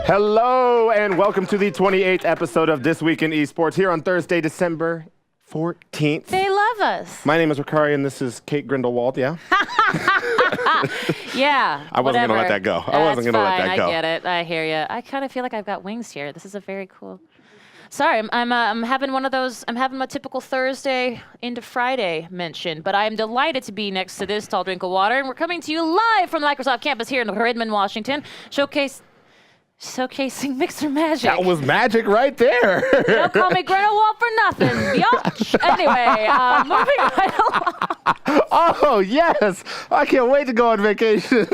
Hello, and welcome to the 28th episode of This Week in Esports here on Thursday, December 14th. They love us. My name is Rukari, and this is Kate Grindelwald, yeah? Yeah, I wasn't going to let that go. I wasn't going to let that go. I get it. I hear you. I kind of feel like I've got wings here. This is a very cool... Sorry, I'm having one of those, I'm having my typical Thursday into Friday mention, but I'm delighted to be next to this tall drink of water, and we're coming to you live from the Microsoft campus here in Redmond, Washington, showcasing Mixer Magic. That was magic right there. Don't call me Grindelwald for nothing, biatch. Anyway, moving right along. Oh, yes. I can't wait to go on vacation.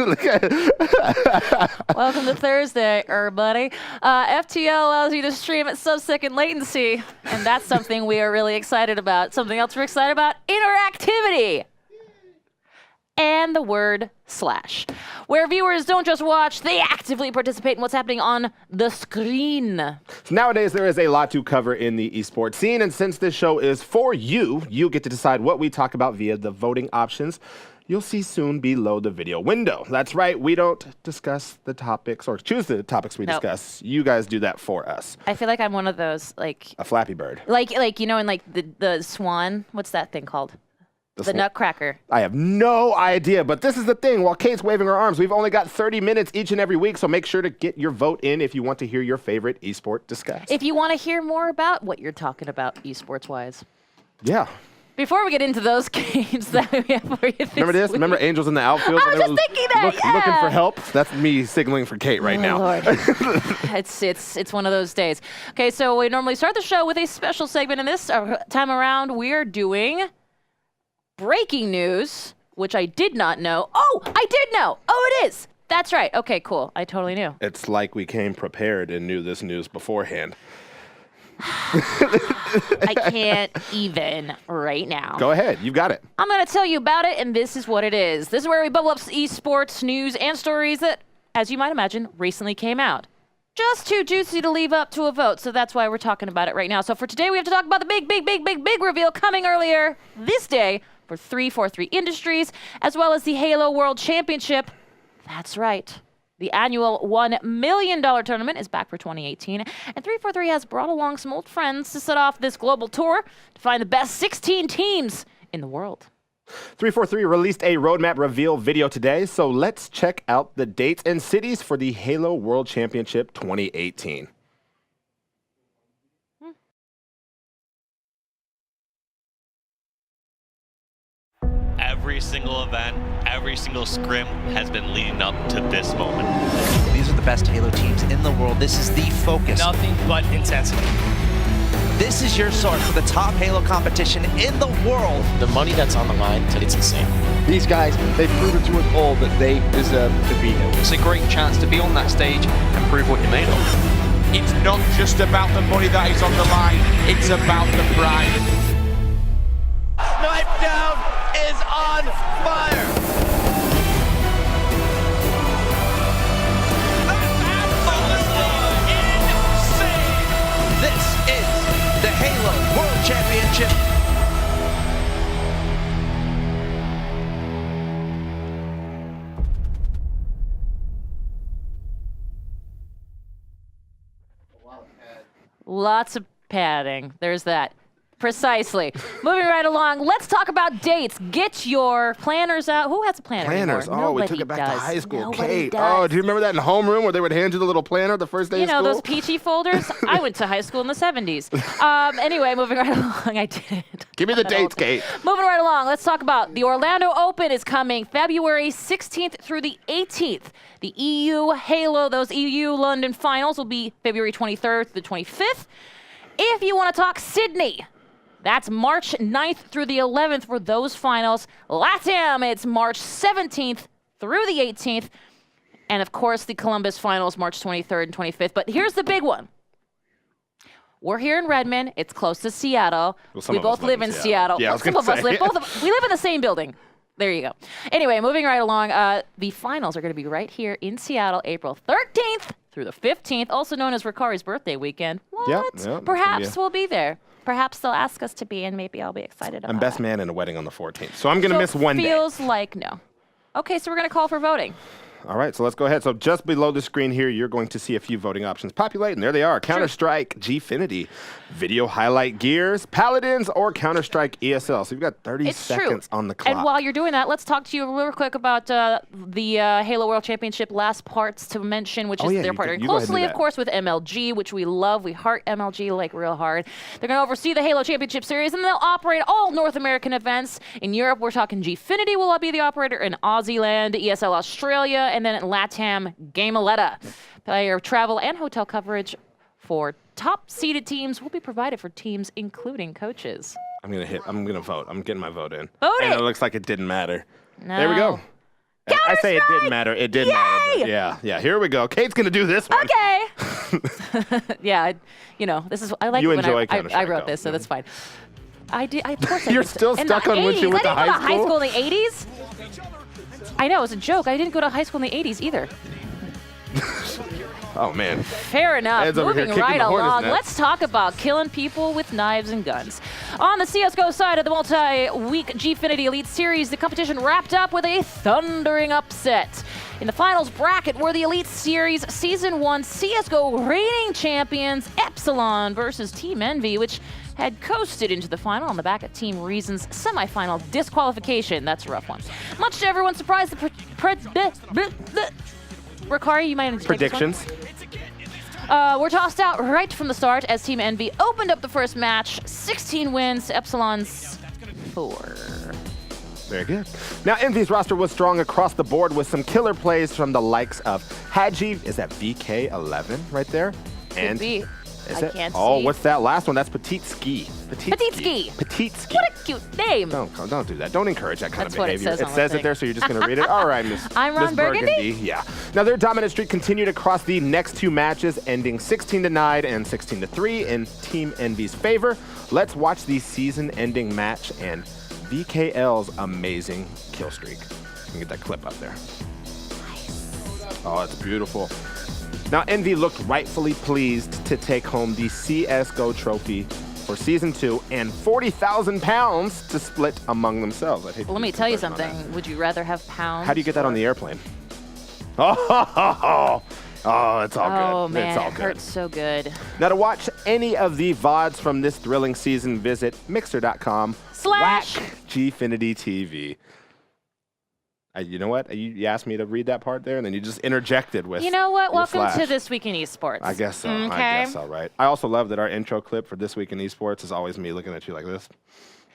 Welcome to Thursday, everybody. FTL allows you to stream at sub-second latency, and that's something we are really excited about. Something else we're excited about, interactivity. And the word slash, where viewers don't just watch, they actively participate in what's happening on the screen. So nowadays, there is a lot to cover in the esports scene, and since this show is for you, you get to decide what we talk about via the voting options you'll see soon below the video window. That's right, we don't discuss the topics or choose the topics we discuss. You guys do that for us. I feel like I'm one of those, like... A Flappy Bird. Like you know, in like the swan, what's that thing called? The Nutcracker. I have no idea, but this is the thing. While Kate's waving her arms, we've only got 30 minutes each and every week, so make sure to get your vote in if you want to hear your favorite esport discussed. If you want to hear more about what you're talking about esports-wise. Yeah. Before we get into those games that we have for you Remember this? week. Remember Angels in the outfield? I was just thinking that, looking for help? That's me signaling for Kate right now. Lord. It's one of those days. Okay, so we normally start the show with a special segment, and this time around we are doing... breaking news, which I did not know. Oh, I did know. Oh, it is. That's right. Okay, cool. I totally knew. It's like we came prepared and knew this news beforehand. I can't even right now. Go ahead. You got it. I'm going to tell you about it, and this is what it is. This is where we bubble up esports news and stories that, as you might imagine, recently came out. Just too juicy to leave up to a vote, so that's why we're talking about it right now. So for today, we have to talk about the big reveal coming earlier this day for 343 Industries, as well as the Halo World Championship. That's right. The annual $1 million tournament is back for 2018, and 343 has brought along some old friends to set off this global tour to find the best 16 teams in the world. 343 released a roadmap reveal video today, so let's check out the dates and cities for the Halo World Championship 2018. Every single event, every single scrim has been leading up to this moment. These are the best Halo teams in the world. This is the focus. Nothing but intensity. This is your source for the top Halo competition in the world. The money that's on the line, it's insane. These guys, they've proven to us all that they deserve to be here. It's a great chance to be on that stage and prove what you're made of. It's not just about the money that is on the line, it's about the pride. Knife Down is on fire! Insane! This is the Halo World Championship. Lots of padding. There's that. Precisely. Moving right along, let's talk about dates. Get your planners out. Who has a planner Planners. anymore? Oh, we took it back to high school. Kate. Oh, do you remember that in homeroom where they would hand you the little planner the first day of school? You know, those peachy folders? I went to high school in the 70s. Anyway, moving right along. I did. Give me the dates, Kate. Moving right along, let's talk about the Orlando Open is coming February 16th through the 18th. The EU Halo, those EU London finals will be February 23rd to the 25th. If you want to talk Sydney, that's March 9th through the 11th for those finals. LATAM, it's March 17th through the 18th. And of course, the Columbus finals, March 23rd and 25th. But here's the big one. We're here in Redmond. It's close to Seattle. Well, we both live in Seattle. Yeah, some of us live. We live in the same building. There you go. Anyway, moving right along, the finals are going to be right here in Seattle, April 13th through the 15th, also known as Rukari's birthday weekend. What? Yep, Perhaps we'll be there. Perhaps they'll ask us to be, and maybe I'll be excited about it. I'm best man in a wedding on the 14th, so I'm going to miss one day. Feels like no. Okay, so we're going to call for voting. All right, so let's go ahead. So just below the screen here, you're going to see a few voting options populate, and there they are. Counter-Strike, Gfinity, Video Highlight Gears, Paladins, or Counter-Strike ESL. So you've got 30 seconds on the clock. And while you're doing that, let's talk to you real quick about the Halo World Championship last parts to mention, which is they're partnering closely, of course, with MLG, which we love. We heart MLG like real hard. They're going to oversee the Halo Championship Series, and they'll operate all North American events. In Europe, we're talking Gfinity will be the operator, in Aussie land, ESL Australia, and then Latam Gameletta. Player travel and hotel coverage for top-seeded teams will be provided for teams, including coaches. I'm gonna vote. I'm getting my vote in. Vote and it. it looks like it didn't matter. No. There we go. I say it didn't matter. It did matter. But Yay! yeah. Here we go. Kate's gonna do this one. Okay. Yeah, this is I like You it when enjoy I Counter-Strike, wrote though. this, so that's fine. I do. Of course, You're still stuck on when she went to high I didn't go to high school? school in the 80s. I know, it was a joke. I didn't go to high school in the 80s either. Oh man. Fair enough. Ed's over here Moving kicking right the hornet's along, nest. let's talk about killing people with knives and guns. On the CSGO side of the multi-week Gfinity Elite Series, the competition wrapped up with a thundering upset. In the finals bracket were the Elite Series Season 1 CSGO reigning champions Epsilon versus Team Envy, which had coasted into the final on the back of Team Reason's semifinal disqualification. That's a rough one. Much to everyone's surprise, the Rukari, you might need to take this one. Predictions. We're tossed out right from the start as Team Envy opened up the first match. 16 wins, Epsilon's 4. Very good. Now, Envy's roster was strong across the board with some killer plays from the likes of Hadji. Is that VK11 right there? Could be. Is I it? can't Oh, see. what's that last one? That's Petite Ski. Petite Ski. Petite Ski. What a cute name. Don't do that. Don't encourage that kind That's of what it behavior. says on the says it thing. there, so you're just going to read it? All right, Miss I'm Ron Miss Burgundy? Yeah. Now, their dominant streak continued across the next two matches, ending 16-9 and 16-3 in Team Envy's favor. Let's watch the season-ending match and VKL's amazing kill streak. You can get that clip up there. Oh, it's beautiful. Now, Envy looked rightfully pleased to take home the CSGO trophy for Season 2 and 40,000 pounds to split among themselves. I'd hate to Let me use tell you conversion on something. that. Would you rather have pounds? How do you get that on the airplane? Oh, it's all good. Oh, man, it's all it good. hurts so good. Now, to watch any of the VODs from this thrilling season, visit mixer.com /Gfinity TV. You know what? You asked me to read that part there, and then you just interjected with. You know what? your Welcome flash. to This Week in Esports. I guess so. Okay. I guess so, right? I also love that our intro clip for This Week in Esports is always me looking at you like this,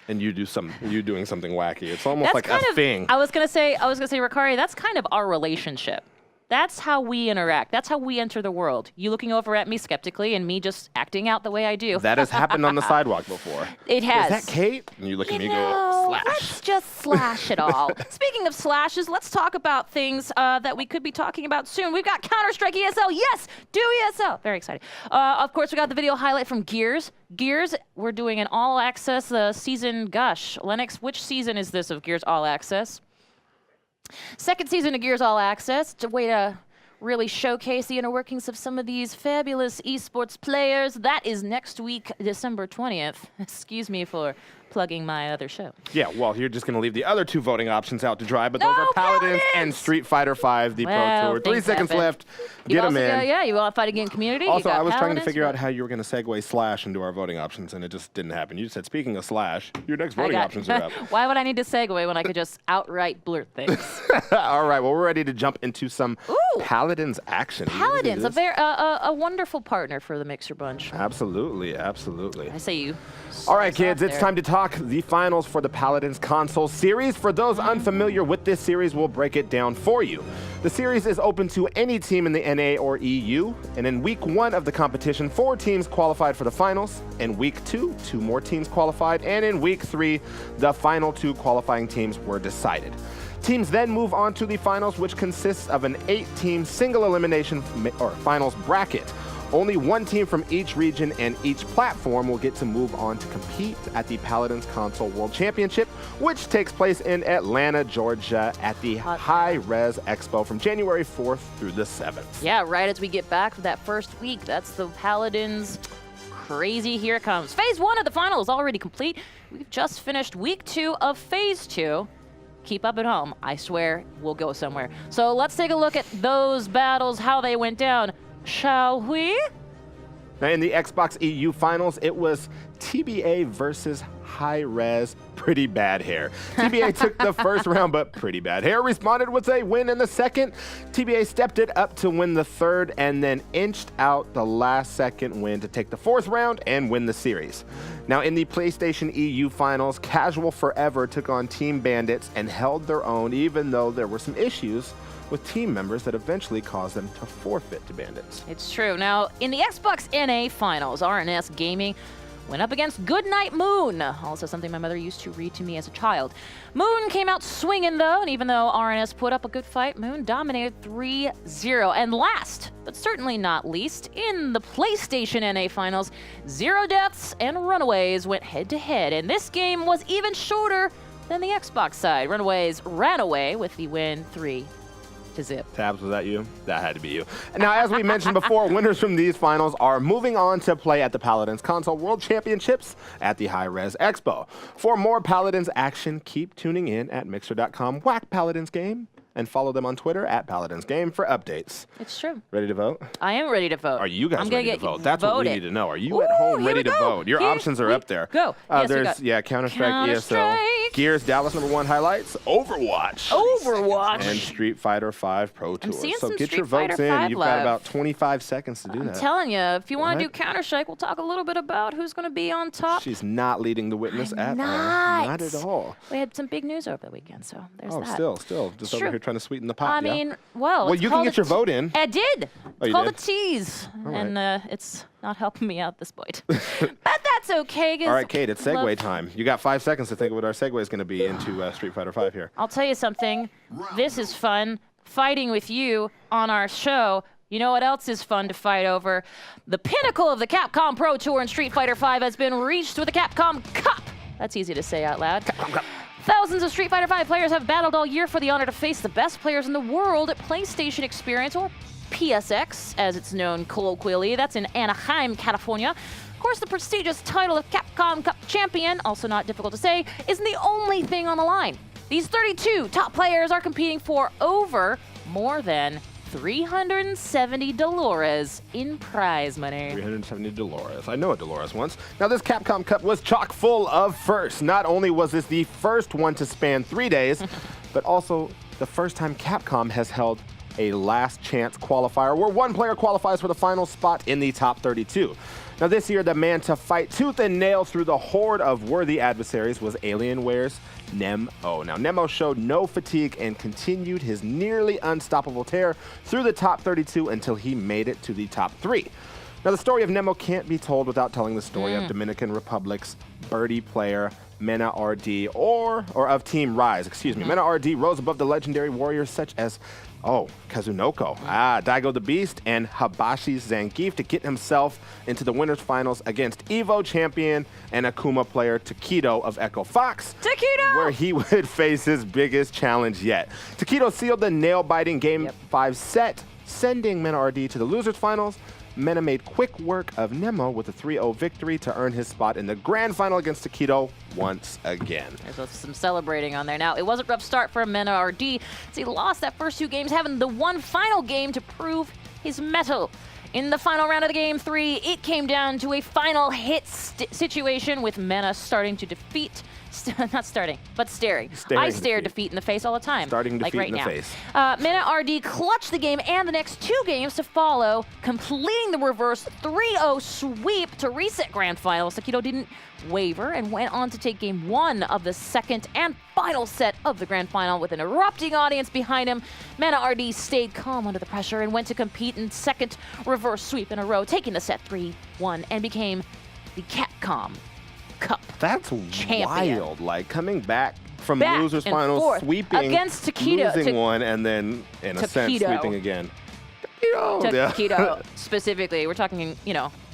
and you doing something wacky. It's almost like a thing. I was gonna say, Rukari, that's kind of our relationship. That's how we interact. That's how we enter the world. You looking over at me skeptically and me just acting out the way I do. That has happened on the sidewalk before. It has. Is that Kate? And you look at me and know, go, slash. Let's just slash it all. Speaking of slashes, let's talk about things that we could be talking about soon. We've got Counter-Strike ESL. Yes, do ESL. Very exciting. Of course, we got the video highlight from Gears. Gears, we're doing an all-access season. Gosh, Lennox, which season is this of Gears All Access? Second season of Gears All Access. It's a way to really showcase the inner workings of some of these fabulous esports players. That is next week, December 20th. Excuse me for plugging my other show. Yeah, well, you're just going to leave the other two voting options out to dry, but those No, are Paladins Paladins! and Street Fighter V, the Well, Pro Tour. 3 things seconds happen. left. You Get them also in. got- yeah, you want to fight against community. You Also, got I was trying to Paladins, figure out but- how you were going to segue Slash into our voting options, and it just didn't happen. You said, speaking of Slash, your next I voting got- options are up. Why would I need to segue when I could just outright blurt things? All right, well, we're ready to jump into some Ooh. Paladins action. Are you ready to do Paladins, this? a wonderful partner for the Mixer Bunch. Absolutely, absolutely. I say you. All right, start kids, it's there. time to talk the finals for the Paladins console series. For those unfamiliar with this series, we'll break it down for you. The series is open to any team in the NA or EU, and in week 1 of the competition, 4 teams qualified for the finals. In week 2, 2 more teams qualified, and in week 3, the final 2 qualifying teams were decided. Teams then move on to the finals, which consists of an 8-team single elimination or finals bracket. Only 1 team from each region and each platform will get to move on to compete at the Paladins Console World Championship, which takes place in Atlanta, Georgia at the High Res Expo from January 4th through the 7th. Yeah, right as we get back for that first week. That's the Paladins. Crazy, here it comes. Phase 1 of the final is already complete. We've just finished week 2 of Phase 2. keep up at home. I swear we'll go somewhere. So let's take a look at those battles, how they went down, shall we? Now, in the Xbox EU Finals, it was TBA versus High Res Pretty Bad Hair. TBA took the first round, but Pretty Bad Hair responded with a win in the second. TBA stepped it up to win the third and then inched out the last second win to take the fourth round and win the series. Now, in the PlayStation EU Finals, Casual Forever took on Team Bandits and held their own, even though there were some issues with team members that eventually caused them to forfeit to Bandits. It's true. Now, in the Xbox NA Finals, RNS Gaming went up against Goodnight Moon, also something my mother used to read to me as a child. Moon came out swinging, though, and even though RNS put up a good fight, Moon dominated 3-0. And last, but certainly not least, in the PlayStation NA Finals, Zero Deaths and Runaways went head-to-head, and this game was even shorter than the Xbox side. Runaways ran away with the win 3-0. Tabs, was that you? That had to be you. Now, as we mentioned before, winners from these finals are moving on to play at the Paladins Console World Championships at the High Res Expo. For more Paladins action, keep tuning in at Mixer.com, whack Paladins Game, and follow them on Twitter at Paladins Game for updates. It's true. Ready to vote? I am ready to vote. Are you guys ready to vote? That's voted. what we need to know. Are you at home ready to vote? Your options are up there. Go. Yes, there's Counter-Strike, ESL, Gears Dallas #1 highlights, Overwatch, and Street Fighter 5 Pro Tour. seeing So some get your Street votes Fighter in. 5 You've got about 25 seconds to do that. I'm telling you, if you want to do What? Counter-Strike, we'll talk a little bit about who's going to be on top. She's not leading the witness at all. Not at all. We had some big news over the weekend, so there's that. Still, just over true. here trying to sweeten the pot. I mean, well, it's you can called get your vote in. I did. Oh, It's you called did? a tease, All and it's not helping me out at this point. But that's okay. 'Cause All right, Kate, it's segue love- time. You got 5 seconds to think of what our segue is going to be into Street Fighter 5 here. I'll tell you something. This is fun. Fighting with you on our show. You know what else is fun to fight over? The pinnacle of the Capcom Pro Tour in Street Fighter 5 has been reached with the Capcom Cup. That's easy to say out loud. Capcom Cup. Thousands of Street Fighter 5 players have battled all year for the honor to face the best players in the world at PlayStation Experience, or PSX, as it's known colloquially. That's in Anaheim, California. Of course, the prestigious title of Capcom Cup champion, also not difficult to say, isn't the only thing on the line. These 32 top players are competing for more than 370 Dolores in prize money. 370 Dolores. I know a Dolores once. Now, this Capcom Cup was chock full of firsts. Not only was this the first one to span 3 days, but also the first time Capcom has held a last chance qualifier where one player qualifies for the final spot in the top 32. Now, this year, the man to fight tooth and nail through the horde of worthy adversaries was Alienware's Nemo. Now, Nemo showed no fatigue and continued his nearly unstoppable tear through the top 32 until he made it to the top 3. Now, the story of Nemo can't be told without telling the story of Dominican Republic's Birdie player, Mena RD, or of Team Rise, Mena RD rose above the legendary warriors such as Kazunoko, Daigo the Beast, and Habashi Zangief to get himself into the winners finals against Evo champion and Akuma player Takedo of Echo Fox, where he would face his biggest challenge yet. Takedo sealed the nail-biting Game 5 set, sending Mena RD to the losers finals. Mena made quick work of Nemo with a 3-0 victory to earn his spot in the grand final against Takedo once again. There's some celebrating on there. Now, it was a rough start for Mena RD, as he lost that first 2 games, having the one final game to prove his mettle. In the final round of the Game 3, it came down to a final hit situation with Mena starting to defeat staring. I stare defeat in the face all the time. Starting defeat right in the now. face. Mena RD clutched the game and the next 2 games to follow, completing the reverse 3-0 sweep to reset grand finals. Takedo didn't waver and went on to take Game 1 of the second and final set of the grand final with an erupting audience behind him. Mena RD stayed calm under the pressure and went to compete in second reverse sweep in a row, taking the set 3-1 and became the Capcom Cup. That's champion. wild. Like coming back from Back losers and finals, forth sweeping, against Takedo, losing one, and then in a sense Takedo. sweeping again. Takedo. Takedo specifically. We're talking,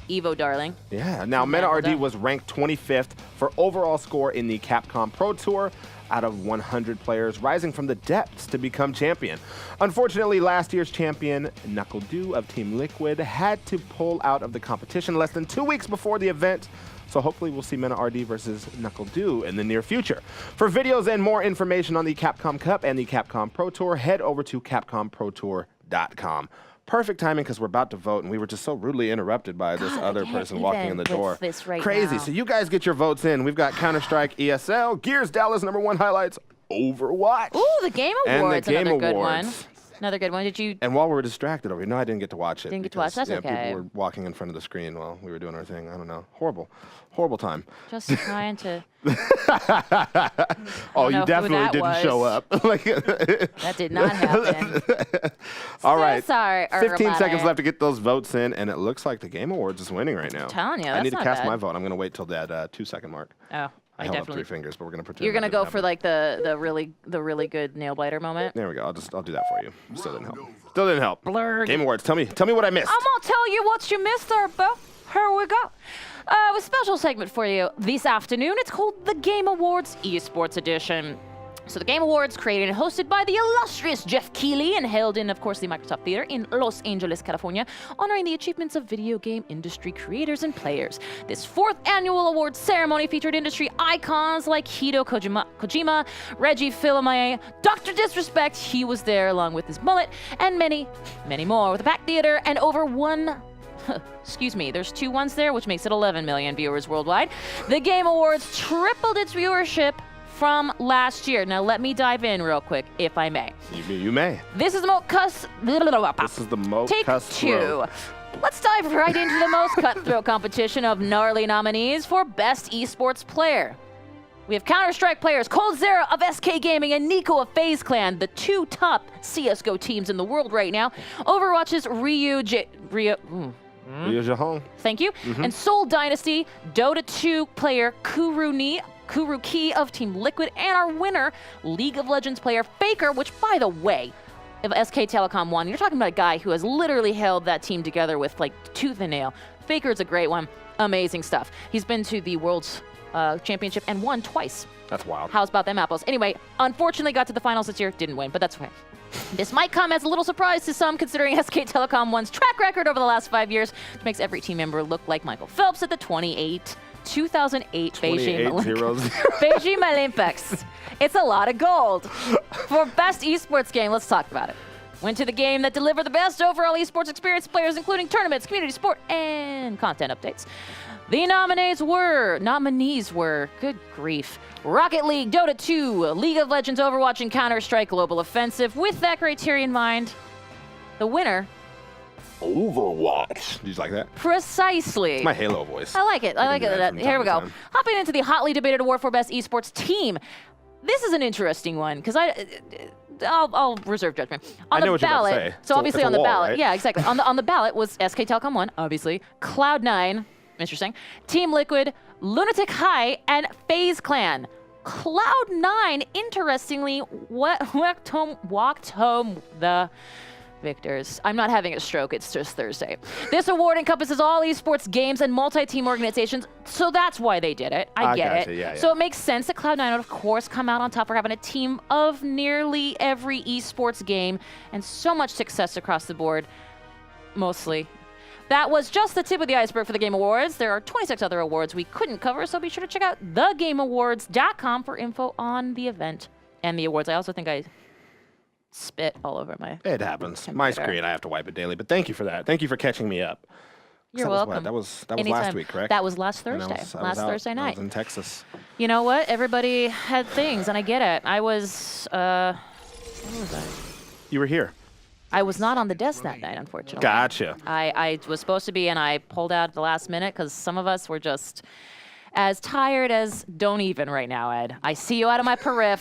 Evo darling. Yeah. Now, Mena RD was ranked 25th for overall score in the Capcom Pro Tour. out of 100 players, rising from the depths to become champion. Unfortunately, last year's champion, NuckleDu of Team Liquid, had to pull out of the competition less than 2 weeks before the event. So hopefully we'll see MENA-RD versus NuckleDu in the near future. For videos and more information on the Capcom Cup and the Capcom Pro Tour, head over to capcomprotour.com. Perfect timing because we're about to vote, and we were just so rudely interrupted by this other person walking in the door. Crazy. So you guys get your votes in. We've got Counter-Strike, ESL, Gears Dallas, #1 highlights, Overwatch. Ooh, the Game Awards, another good one. Another good one. Did you? And while we were distracted over here, no, I didn't get to watch it. Didn't get to watch. That's okay. People were walking in front of the screen while we were doing our thing. I don't know. Horrible time. Just trying to. Oh, you definitely didn't show up. That did not happen. All right. Sorry. 15 seconds left to get those votes in, and it looks like the Game Awards is winning right now. I'm telling you, that's I need to not cast bad. my vote. I'm going to wait till that 2-second mark. Oh. I held up 3 fingers, but we're gonna pretend. You're gonna go for like the really good nail biter moment. There we go. I'll do that for you. Still didn't help. Still didn't help. Blurred. Game Awards. Tell me what I missed. I'm gonna tell you what you missed there, Bo. Here we go. A special segment for you this afternoon. It's called the Game Awards Esports Edition. So the Game Awards, created and hosted by the illustrious Jeff Keighley and held in, of course, the Microsoft Theater in Los Angeles, California, honoring the achievements of video game industry creators and players. This 4th annual awards ceremony featured industry icons like Hideo Kojima, Reggie Fils-Aimé, Dr. Disrespect, he was there along with his mullet, and many, many more, with a packed theater and over excuse me, there's 2 ones there, which makes it 11 million viewers worldwide. The Game Awards tripled its viewership from last year. Now let me dive in real quick, if I may. You may. This is the most Take two. Let's dive right into the most cutthroat competition of gnarly nominees for Best Esports Player. We have Counter-Strike players coldzera of SK Gaming and Nico of FaZe Clan, the 2 top CSGO teams in the world right now. Overwatch's Ryu Jahong. Thank you. And Seoul Dynasty, Dota 2 player Kuruki of Team Liquid, and our winner, League of Legends player Faker, which, by the way, if SK Telecom won, you're talking about a guy who has literally held that team together with, like, tooth and nail. Faker is a great one. Amazing stuff. He's been to the World's Championship and won twice. That's wild. How's about them apples? Anyway, unfortunately got to the finals this year, didn't win, but that's okay. This might come as a little surprise to some, considering SK Telecom One's track record over the last 5 years, which makes every team member look like Michael Phelps at the 2008 Beijing Olympics. It's a lot of gold. For Best Esports Game, let's talk about it. Went to the game that delivered the best overall esports experience players, including tournaments, community support, and content updates. The nominees were, good grief, Rocket League, Dota 2, League of Legends, Overwatch, and Counter-Strike Global Offensive. With that criteria in mind, the winner, Overwatch. Did you like that? Precisely. It's my Halo voice. I like it. I like it. Here we go. Hopping into the hotly debated award for Best Esports Team. This is an interesting one, because I'll reserve judgment. On the ballot, so obviously on the ballot, right? Yeah, exactly. on the ballot was SK Telecom 1, obviously, Cloud9, interesting, Team Liquid, Lunatic High, and FaZe Clan. Cloud9, interestingly, walked home the victors. I'm not having a stroke, it's just Thursday. This award encompasses all esports games and multi-team organizations, so that's why they did it. I get it. Yeah. So it makes sense that Cloud9 would, of course, come out on top for having a team of nearly every esports game and so much success across the board, mostly. That was just the tip of the iceberg for the Game Awards. There are 26 other awards we couldn't cover, so be sure to check out thegameawards.com for info on the event and the awards. I also think I spit all over my It happens. My screen, I have to wipe it daily, but thank you for that. Thank you for catching me up. You're welcome. That was last week, correct? That was last Thursday. Thursday night. I was in Texas. You know what? Everybody had things, and I get it. I was, where was I? You were here. I was not on the desk that night, unfortunately. Gotcha. I was supposed to be, and I pulled out at the last minute because some of us were just as tired as don't even right now, Ed. I see you out of my periph.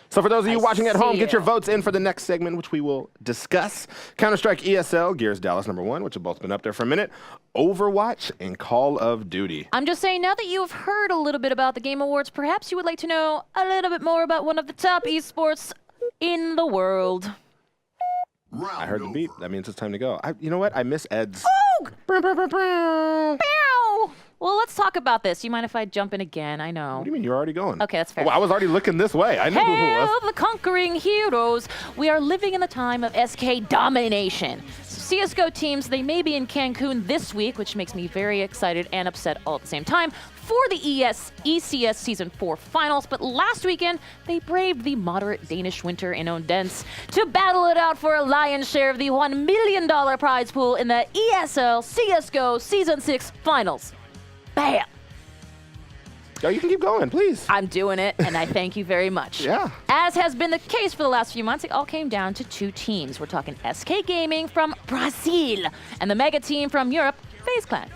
So for those of you watching at home, get your votes in for the next segment, which we will discuss. Counter-Strike, ESL, Gears Dallas #1, which have both been up there for a minute, Overwatch, and Call of Duty. I'm just saying, now that you've heard a little bit about the Game Awards, perhaps you would like to know a little bit more about one of the top esports in the world. I heard the beat. That means it's time to go. You know what? I miss Ed's. Oh! Well, let's talk about this. You mind if I jump in again? I know. What do you mean? You're already going. Okay, that's fair. Oh, I was already looking this way. I knew who it was. Hail the conquering heroes! We are living in the time of SK domination. CSGO teams, they may be in Cancun this week, which makes me very excited and upset all at the same time, for the ECS Season 4 finals, but last weekend, they braved the moderate Danish winter in Odense to battle it out for a lion's share of the $1 million prize pool in the ESL CSGO Season 6 finals. Bam! Oh, you can keep going, please. I'm doing it, and I thank you very much. Yeah. As has been the case for the last few months, it all came down to two teams. We're talking SK Gaming from Brazil and the mega team from Europe, FaZe Clan.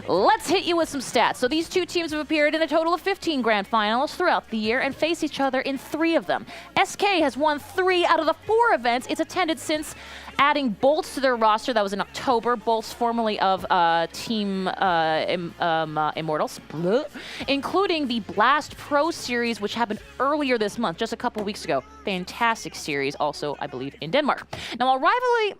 Let's hit you with some stats. So these two teams have appeared in a total of 15 grand finals throughout the year and faced each other in 3 of them. SK has won 3 out of the 4 events it's attended since adding Bolts to their roster. That was in October. Bolts, formerly of Team Immortals, including the Blast Pro Series, which happened earlier this month, just a couple weeks ago. Fantastic series, also, I believe, in Denmark. Now, while rivalry,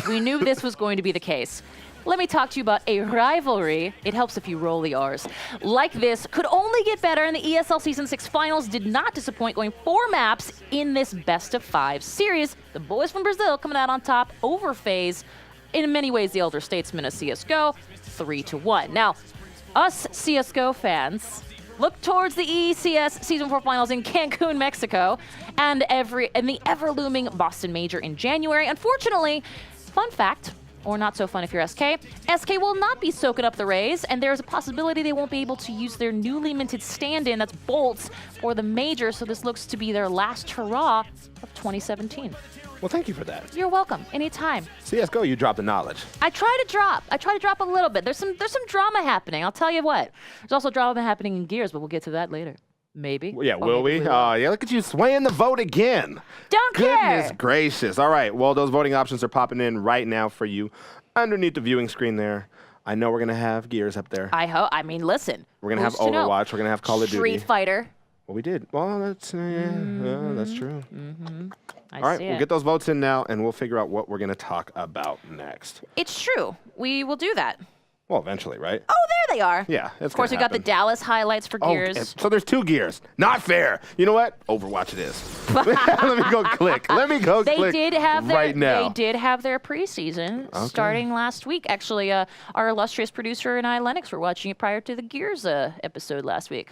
we knew this was going to be the case. Let me talk to you about a rivalry. It helps if you roll the R's. Like this, could only get better, and the ESL Season 6 finals did not disappoint, going 4 maps in this best-of-5 series. The boys from Brazil coming out on top over FaZe. In many ways, the elder statesmen of CSGO, 3-1. Now, us CSGO fans look towards the ECS Season 4 finals in Cancun, Mexico, and the ever-looming Boston Major in January. Unfortunately, fun fact, or not so fun if you're SK, SK will not be soaking up the rays, and there's a possibility they won't be able to use their newly minted stand-in, that's Bolts, for the Major, so this looks to be their last hurrah of 2017. Well, thank you for that. You're welcome, anytime. CSGO, you dropped the knowledge. I try to drop a little bit. There's some drama happening, I'll tell you what. There's also drama happening in Gears, but we'll get to that later. Maybe. Well, yeah, will we? Yeah, look at you swaying the vote again. Don't care. Goodness gracious. All right, well, those voting options are popping in right now for you underneath the viewing screen there. I know we're going to have Gears up there. I hope. I mean, listen. We're going to have Overwatch. We're going to have Call of Duty. Street Fighter. Well, we did. Well, that's that's true. I All right, see we'll it. get those votes in now, and we'll figure out what we're going to talk about next. It's true. We will do that. Well, eventually, right? Oh, there they are. Yeah, Of course, we got the Dallas highlights for Gears. So there's 2 Gears. Not fair. You know what? Overwatch it is. Let me go click. Let me go click They did have their right now. They did have their preseason starting last week. Actually, our illustrious producer and I, Lennox, were watching it prior to the Gears episode last week.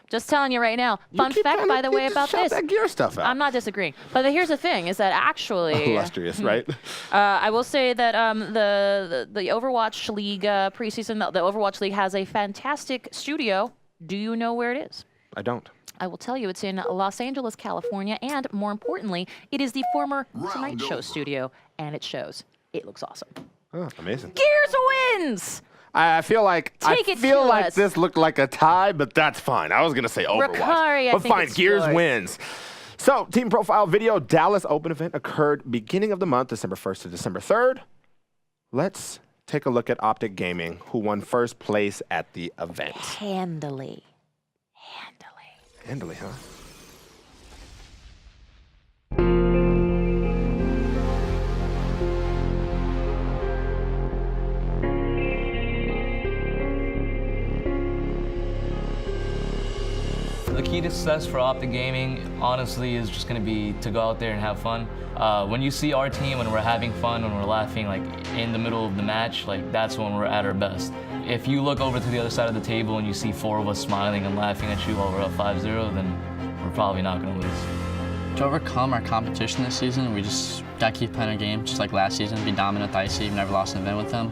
Just telling you right now. Fun fact, by the way, about shout this. That Gear stuff out. I'm not disagreeing. But here's the thing, is that actually... Illustrious, right? I will say that the Overwatch League preseason, the Overwatch League has a fantastic studio. Do you know where it is? I don't. I will tell you, it's in Los Angeles, California, and more importantly, it is the former Tonight Show studio, and it shows. It looks awesome. Oh, amazing. Gears wins! I feel like us. This looked like a tie, but that's fine. I was gonna say Overwatch, Rukari, I but think fine. it's Gears yours. wins. So, team profile video Dallas Open event occurred beginning of the month, December 1st to December 3rd. Let's take a look at Optic Gaming, who won first place at the event. Handily, Handily, huh? The key to success for Optic Gaming, honestly, is just going to be to go out there and have fun. When you see our team, when we're having fun, when we're laughing, like in the middle of the match, like that's when we're at our best. If you look over to the other side of the table and you see 4 of us smiling and laughing at you while we're up 5-0, then we're probably not going to lose. To overcome our competition this season, we just got to keep playing our game, just like last season, be dominant with IC. We've never lost an event with them.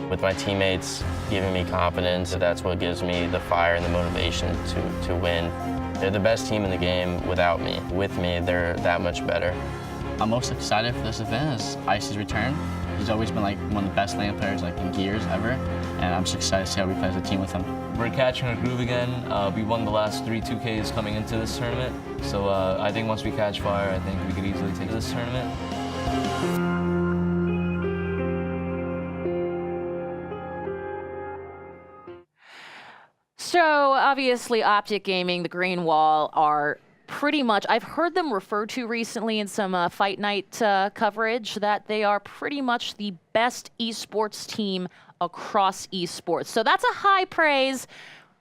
With my teammates giving me confidence, that's what gives me the fire and the motivation to win. They're the best team in the game without me. With me, they're that much better. I'm most excited for this event is IC's return. He's always been like one of the best lane players like in Gears ever, and I'm just excited to see how we play as a team with him. We're catching our groove again. We won the last 3 2Ks coming into this tournament, so I think once we catch fire, I think we could easily take this tournament. So obviously Optic Gaming, the Green Wall, are pretty much, I've heard them referred to recently in some Fight Night coverage that they are pretty much the best esports team across esports. So that's a high praise.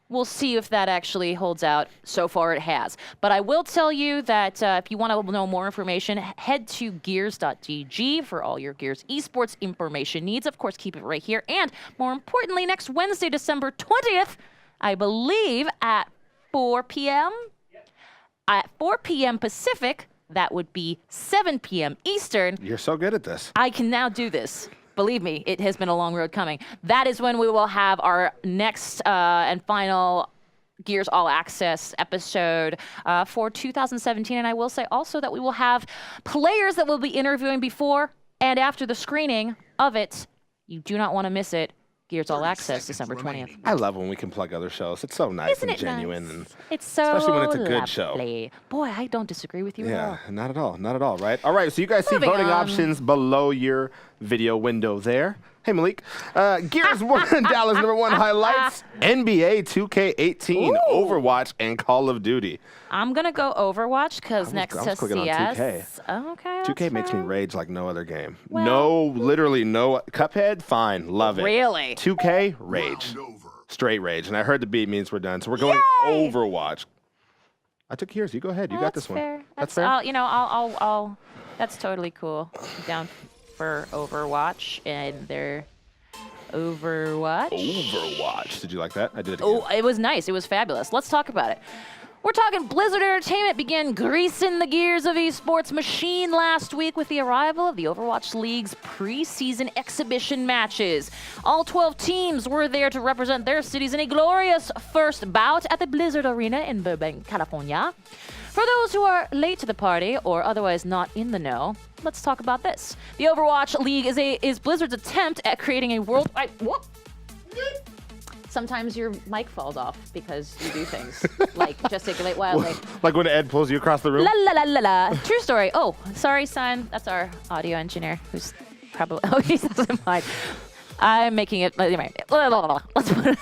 We'll see if that actually holds out. So far it has. But I will tell you that if you want to know more information, head to gears.gg for all your Gears esports information needs. Of course, keep it right here. And more importantly, next Wednesday, December 20th, I believe at 4 p.m. At 4 p.m. Pacific, that would be 7 p.m. Eastern. You're so good at this. I can now do this. Believe me, it has been a long road coming. That is when we will have our next and final Gears All Access episode for 2017. And I will say also that we will have players that we'll be interviewing before and after the screening of it. You do not want to miss it. Gears All Access, December 20th. I love when we can plug other shows. It's so nice Isn't and it genuine. nice? And It's so especially when it's a good show. lovely. Boy, I don't disagree with you at all. Yeah, not at all. Not at all, right? All right, so you guys see Moving voting on. options below your video window there. Hey, Malik. Gears 1 Dallas #1 highlights. NBA 2K18, Ooh. Overwatch, and Call of Duty. I'm going to go Overwatch because next I to was clicking on CS. 2K. Okay. 2K that's makes me fine. rage like no other game. Well- No, literally no. Cuphead, fine. Love it. Really? 2K, rage. Straight rage. And I heard the beat means we're done. So we're going Yay! Overwatch. I took yours. You go ahead. You got this one. Fair. That's fair? I'll that's totally cool. I'm down for Overwatch and their Overwatch. Overwatch. Did you like that? I did it again. Oh, it was nice. It was fabulous. Let's talk about it. We're talking Blizzard Entertainment began greasing the gears of esports machine last week with the arrival of the Overwatch League's preseason exhibition matches. All 12 teams were there to represent their cities in a glorious first bout at the Blizzard Arena in Burbank, California. For those who are late to the party or otherwise not in the know, let's talk about this. The Overwatch League is Blizzard's attempt at creating a worldwide... Whoop! Sometimes your mic falls off because you do things like gesticulate wildly. Like when Ed pulls you across the room? La la la la la. True story. Oh, sorry, son. That's our audio engineer who's probably... Oh, he doesn't mind. I'm making it... Anyway. Let's put it...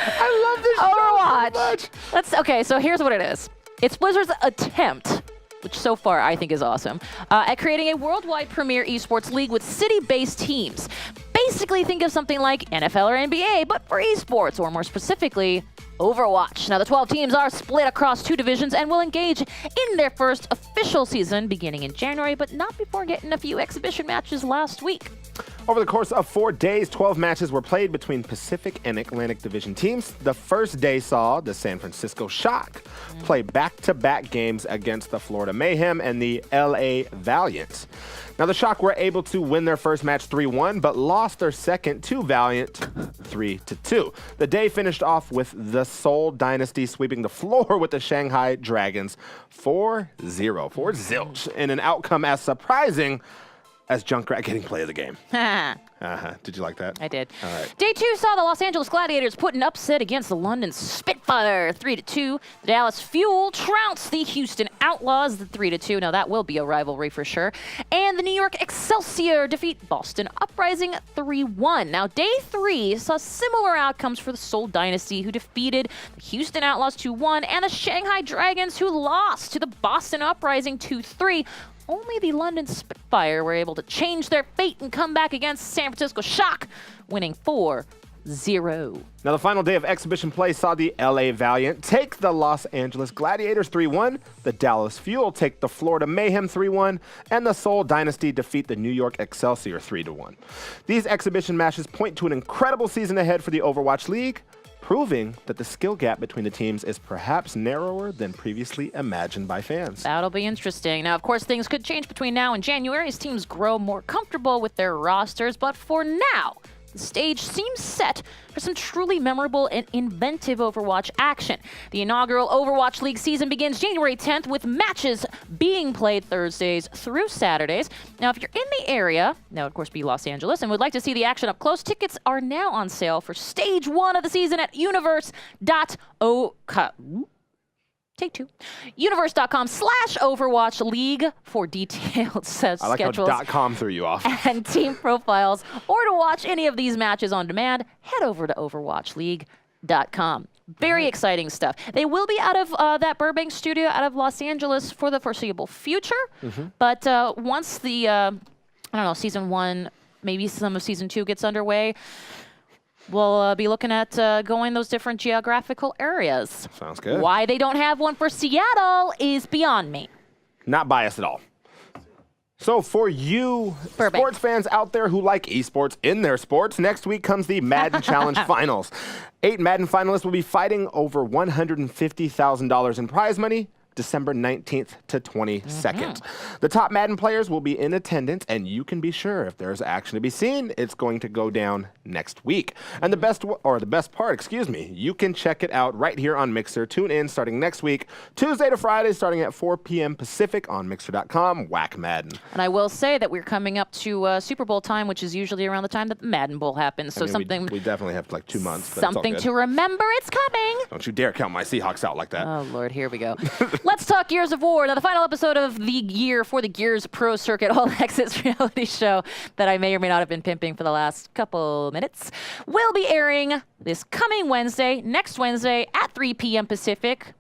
I love this Overwatch. show so much. Okay, so here's what it is. It's Blizzard's attempt, which so far I think is awesome, at creating a worldwide premier esports league with city-based teams. Basically, think of something like NFL or NBA, but for esports, or more specifically, Overwatch. Now, the 12 teams are split across 2 divisions and will engage in their first official season beginning in January, but not before getting a few exhibition matches last week. Over the course of 4 days, 12 matches were played between Pacific and Atlantic Division teams. The first day saw the San Francisco Shock play back-to-back games against the Florida Mayhem and the LA Valiant. Now, the Shock were able to win their first match 3-1, but lost their second to Valiant 3-2. The day finished off with the Seoul Dynasty sweeping the floor with the Shanghai Dragons 4-0, 4-0, in an outcome as surprising as Junkrat getting play of the game. Did you like that? I did. All right. Day 2 saw the Los Angeles Gladiators put an upset against the London Spitfire 3-2. The Dallas Fuel trounced the Houston Outlaws 3-2. Now that will be a rivalry for sure. And the New York Excelsior defeat Boston Uprising 3-1. Now day 3 saw similar outcomes for the Seoul Dynasty, who defeated the Houston Outlaws 2-1, and the Shanghai Dragons, who lost to the Boston Uprising 2-3. Only the London Spitfire were able to change their fate and come back against San Francisco Shock, winning 4-0. Now, the final day of exhibition play saw the LA Valiant take the Los Angeles Gladiators 3-1, the Dallas Fuel take the Florida Mayhem 3-1, and the Seoul Dynasty defeat the New York Excelsior 3-1. These exhibition matches point to an incredible season ahead for the Overwatch League, proving that the skill gap between the teams is perhaps narrower than previously imagined by fans. That'll be interesting. Now, of course, things could change between now and January as teams grow more comfortable with their rosters, but for now, the stage seems set for some truly memorable and inventive Overwatch action. The inaugural Overwatch League season begins January 10th with matches being played Thursdays through Saturdays. Now, if you're in the area, that would of course be Los Angeles, and would like to see the action up close, tickets are now on sale for Stage 1 of the season at Take 2. Universe.com/Overwatch League for detailed I like schedules how .com threw you off. and team profiles, or to watch any of these matches on demand, head over to overwatchleague.com. Mixer.com. Very exciting stuff. They will be out of that Burbank studio, out of Los Angeles for the foreseeable future. But once the, I don't know, season 1, maybe some of season 2 gets underway, we'll be looking at going those different geographical areas. Sounds good. Why they don't have one for Seattle is beyond me. Not biased at all. So for you Burbank. sports fans out there who like esports in their sports, next week comes the Madden Challenge Finals. 8 Madden finalists will be fighting over $150,000 in prize money, December 19th to 22nd. The top Madden players will be in attendance, and you can be sure if there's action to be seen, it's going to go down next week. And the best part, you can check it out right here on Mixer. Tune in starting next week, Tuesday to Friday, starting at 4 p.m. Pacific on Mixer.com. Whack Madden. And I will say that we're coming up to Super Bowl time, which is usually around the time that the Madden Bowl happens. So we definitely have like 2 months. But something to remember. It's coming. Don't you dare count my Seahawks out like that. Oh, Lord, here we go. Let's talk Gears of War. Now, the final episode of the year for the Gears Pro Circuit All Access reality show that I may or may not have been pimping for the last couple minutes will be airing this coming Wednesday, next Wednesday at 3 p.m. Pacific.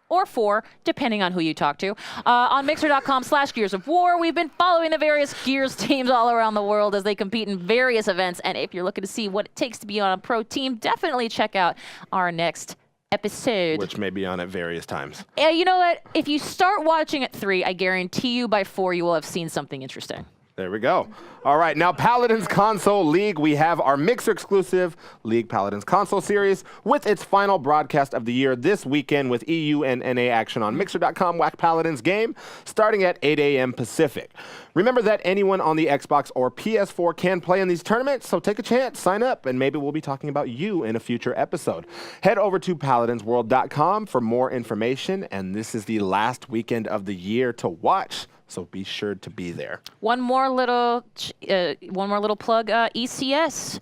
Or 4, depending on who you talk to. On Mixer.com/Gears of War, we've been following the various Gears teams all around the world as they compete in various events. And if you're looking to see what it takes to be on a pro team, definitely check out our next episode. Which may be on at various times. You know what? If you start watching at 3, I guarantee you by 4 you will have seen something interesting. There we go. All right, now Paladins Console League. We have our Mixer exclusive League Paladins Console Series with its final broadcast of the year this weekend with EU and NA action on Mixer.com Whack Paladins game starting at 8 a.m. Pacific. Remember that anyone on the Xbox or PS4 can play in these tournaments, so take a chance, sign up, and maybe we'll be talking about you in a future episode. Head over to paladinsworld.com for more information, and this is the last weekend of the year to watch. So be sure to be there. One more little plug. ECS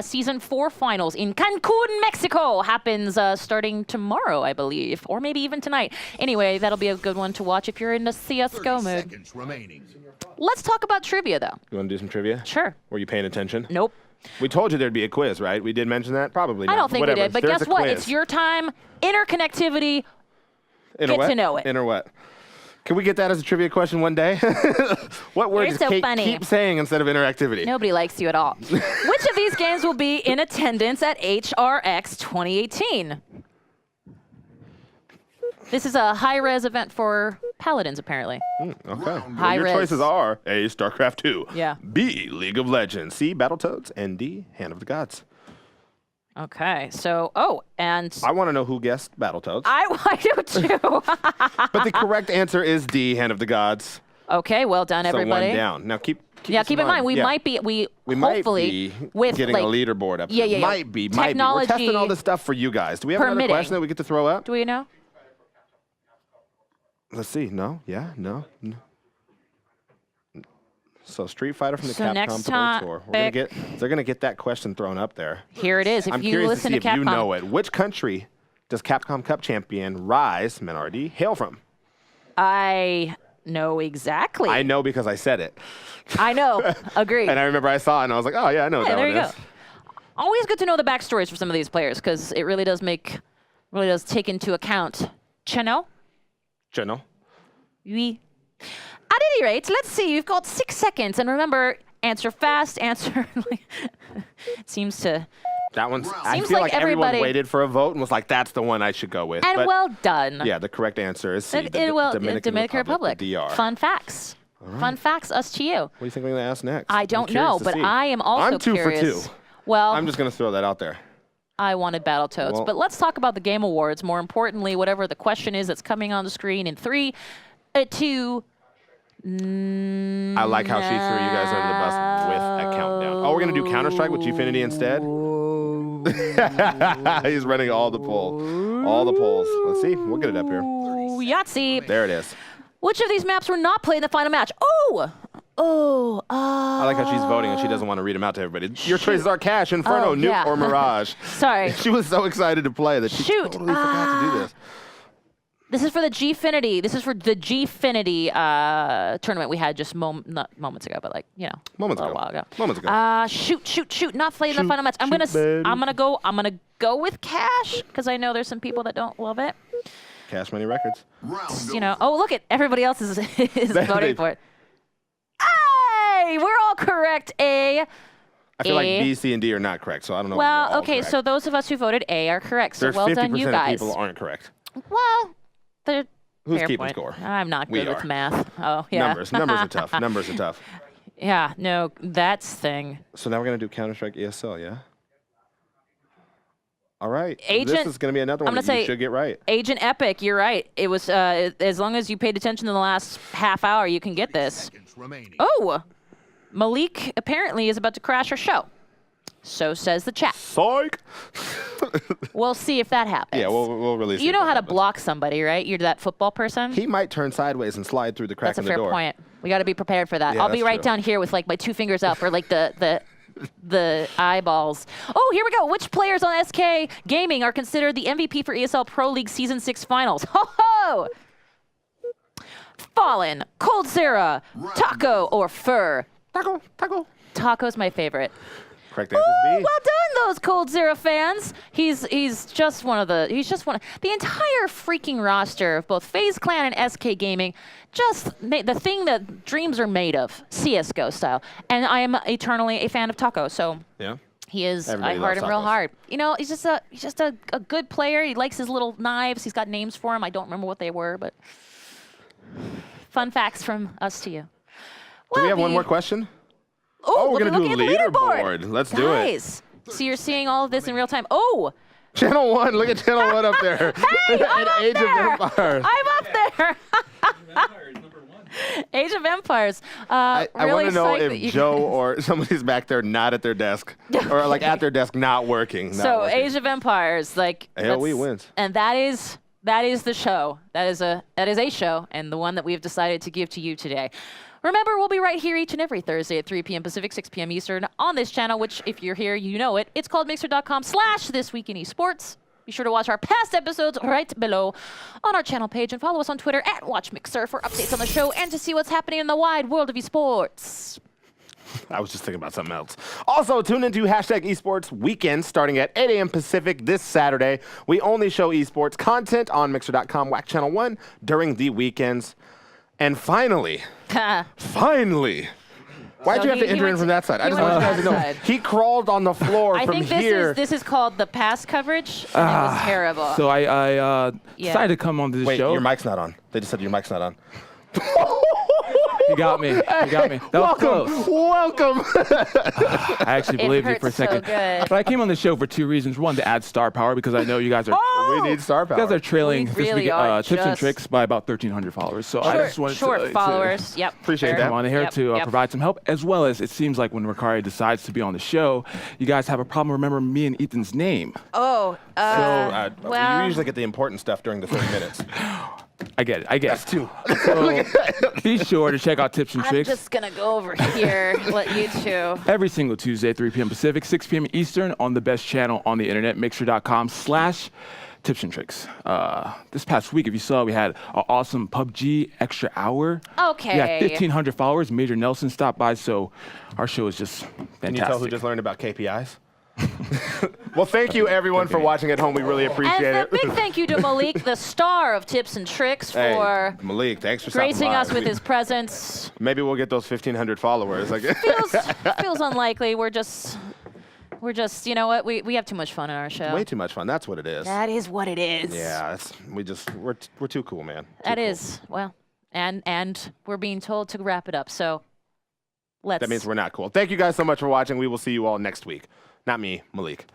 Season 4 finals in Cancun, Mexico happens starting tomorrow, I believe, or maybe even tonight. Anyway, that'll be a good one to watch if you're in the CSGO mood. Let's talk about trivia, though. You want to do some trivia? Sure. Were you paying attention? Nope. We told you there'd be a quiz, right? We did mention that? Probably not. I don't think Whatever. we did, but There's guess a what? quiz. It's your time. Interconnectivity. Get to know it. Inter what? Can we get that as a trivia question one day? What word You're does so Kate funny. keep saying instead of interactivity? Nobody likes you at all. Which of these games will be in attendance at HRX 2018? This is a high-res event for Paladins, apparently. Okay. Well, High your res. choices are A, StarCraft 2, Yeah. B, League of Legends, C, Battletoads, and D, Hand of the Gods. Okay, so, and I want to know who guessed Battletoads. I do too. But the correct answer is D, Hand of the Gods. Okay, well done, everybody. So one down. Now keep Yeah, keep in mind, we might be, we hopefully, might be with getting like, a leaderboard up Yeah, there. yeah. Might be. Technology We're testing all this stuff for you guys. Do we have another permitting. question that we get to throw out? Do we know? Let's see. No? Yeah? No? So Street Fighter from the So Capcom next Pro time- Tour. They're gonna get that question thrown up there. Here it is. If I'm you curious listen to see to if Capcom, you know it. Which country does Capcom Cup champion Rise Menardi hail from? I know exactly. I know because I said it. I know. Agreed. And I remember I saw it and I was like, oh yeah, I know what Yeah, that there one you is. go. Always good to know the backstories for some of these players because it really does take into account. Cheno? Cheno. Oui. At any rate, let's see. You've got 6 seconds, and remember, answer fast. Answer. It seems to. That one's. I Seems feel like like everyone everybody- waited for a vote and was like, "That's the one I should go with." And But well done. yeah, the correct answer is C. Dominican Republic. The DR. Fun facts. Fun facts. Us to you. What do you think we're gonna ask next? I don't know, but I am also I'm 2 curious. for 2. Well, I'm just gonna throw that out there. I wanted Battletoads, Well- but let's talk about the Game Awards. More importantly, whatever the question is that's coming on the screen in 3, 2. I like how she threw you guys under the bus with a countdown. Oh, we're gonna do Counter-Strike with Gfinity instead. He's running all the polls. All the polls. Let's see. We'll get it up here. Yahtzee. There it is. Which of these maps were not played in the final match? I like how she's voting and she doesn't want to read them out to everybody. Your choices are Cash, Inferno, Nuke, yeah. or Mirage. Sorry. She was so excited to play that she Shoot. totally forgot to do this. This is for the Gfinity. This is for the Gfinity tournament we had just not moments ago, but like, you know, Moments a ago. while ago. Moments ago. Shoot. Not playing the final match. I'm gonna go with Cash because I know there's some people that don't love it. Cash Money Records. You know. Oh, look at everybody else is voting for it. Hey, we're all correct. A. I feel like B, C, and D are not correct, so I don't know. Well, okay, so those of us who voted A are correct. So There's well 50% done, you guys. of people aren't correct. Well, Who's fair keeping point. score? I'm not good with math. Oh, yeah. Numbers are tough. Numbers are tough. Yeah, no, that's thing. So now we're gonna do Counter-Strike ESL, yeah? All right. Agent, this is gonna be another one that you should get right. Agent Epic, you're right. It was as long as you paid attention to the last half hour, you can get this. Oh, Malik apparently is about to crash her show. So says the chat. Psych. We'll see if that happens. Yeah, we'll release. You know how to block somebody, right? You're that football person. He might turn sideways and slide through the crack in the door. That's a fair point. We got to be prepared for that. Yeah, I'll be right down here with like my 2 fingers up or like the eyeballs. Oh, here we go. Which players on SK Gaming are considered the MVP for ESL Pro League Season 6 Finals? Ho ho! Fallen, Cold Zera, Taco, or Fur? Taco. Taco's my favorite. Correct answer is B. Well done, those Cold Zera fans. He's just one of the entire freaking roster of both FaZe Clan and SK Gaming. Just the thing that dreams are made of, CS:GO style. And I am eternally a fan of Taco. So yeah, he is. Everybody I heart him loves real Tacos. hard. You know, he's just a good player. He likes his little knives. He's got names for them. I don't remember what they were, but fun facts from us to you. Do we have one more question? Oh, we're going to do leaderboard. Let's do it. So you're seeing all of this in real time. Oh! Channel 1. Look at Channel 1 up there. Hey, I'm up Age there. of Empires. I'm up there. Age of Empires. I really want to know psyched that you if Joe or somebody's back there not at their desk or like at their desk not working. So Age of Empires, like AOE wins. And that is the show. That is a show, and the one that we have decided to give to you today. Remember, we'll be right here each and every Thursday at 3 p.m. Pacific, 6 p.m. Eastern on this channel, which if you're here, you know it. It's called mixer.com/This Week in Esports. Be sure to watch our past episodes right below on our channel page and follow us on Twitter at WatchMixer for updates on the show and to see what's happening in the wide world of esports. I was just thinking about something else. Also, tune into #Esports Weekend starting at 8 a.m. Pacific this Saturday. We only show esports content on mixer.com, WAC Channel 1 during the weekends. And finally, why'd you have to enter in from that side? I just want you guys to know. He crawled on the floor from here. I think this is called the pass coverage, and it was terrible. So I decided to come on to this show. Wait, your mic's not on. They just said your mic's not on. You got me. That was close. Welcome. I actually believed you for a second. So good. But I came on the show for 2 reasons. One, to add star power because I know you guys are. We need star power. You guys are trailing We really are Tips and just- Tricks by about 1,300 followers. So I just wanted short to followers. Yep. Appreciate that. come on here to provide some help, as well as it seems like when Rukari decides to be on the show, you guys have a problem remembering me and Ethan's name. Oh, well, you usually get the important stuff during the 30 minutes. I get it. That's two. So be sure to check out Tips and I'm Tricks. just gonna go over here. Let you two. Every single Tuesday, 3 p.m. Pacific, 6 p.m. Eastern on the best channel on the internet, mixer.com/Tips and Tricks. This past week, if you saw, we had an awesome PUBG extra hour. Okay. We had 1,500 followers. Major Nelson stopped by, so our show is just fantastic. Can you tell who just learned about KPIs? Well, thank you, everyone, for watching at home. We really appreciate And a it. big thank you to Malik, the star of Tips and Tricks, for Malik, thanks for stopping gracing by. us with his presence. Maybe we'll get those 1,500 followers. Feels unlikely. We're just, you know what? We have too much fun in our show. Way too much fun. That's what it is. That is what it is. Yeah, we're too cool, man. That is. Well, and we're being told to wrap it up. So let's. That means we're not cool. Thank you guys so much for watching. We will see you all next week. Not me, Malik.